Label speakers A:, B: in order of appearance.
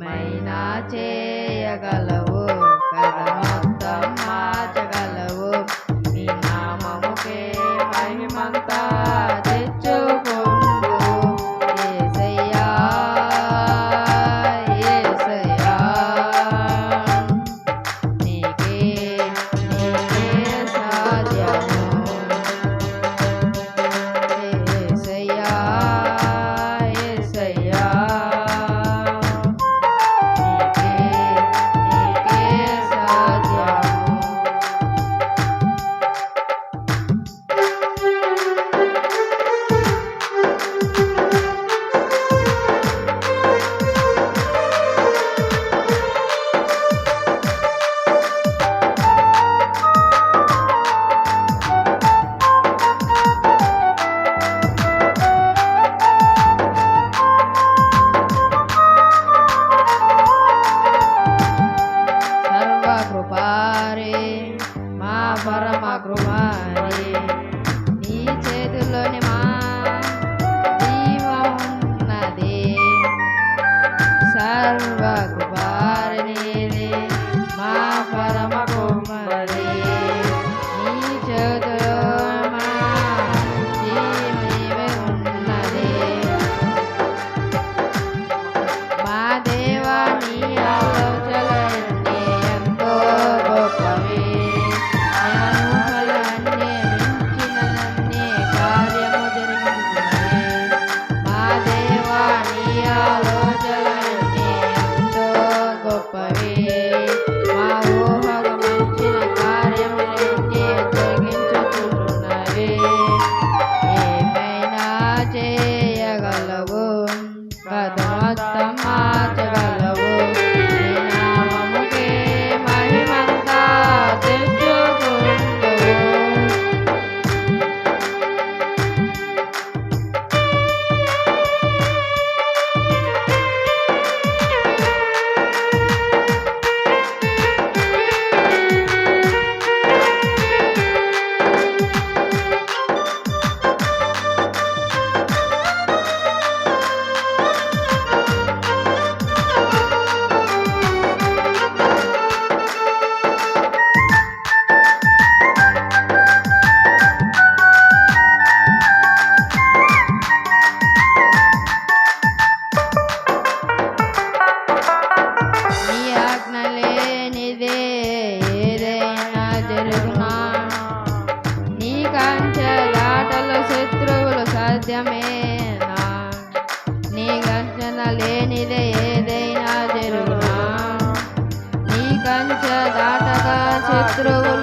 A: ఏమైనా చేయగలవు కథ మొత్తం మార్చగలవు నీ నామముకే మహిమంతా తెచ్చుకుందు యేసయ్యా యేసయ్యా నీకే సాధ్యము యేసయ్యా యేసయ్యా మా పరమ కృపారి నీ చేతుల్లోని మా జీవమున్నది సర్వ కృపారి మా పరమ కుమారి నీ చేతుల్లో మా జీవమే ఉన్నది మా దేవా నీ ఆలోచనలన్నీ ఎంతో గొప్పవి చేయగలవు కథ మొత్తం మార్చగలవు నీ నామముకే మహిమంతా తెచ్చుకుందువు ఏదైనా జరుగునా నీ కంచె దాటలు శత్రువులు సాధ్యమేనా నీ గర్జన లేనిదే ఏదైనా జరుగునా నీ కంచె దాటగా శత్రువులు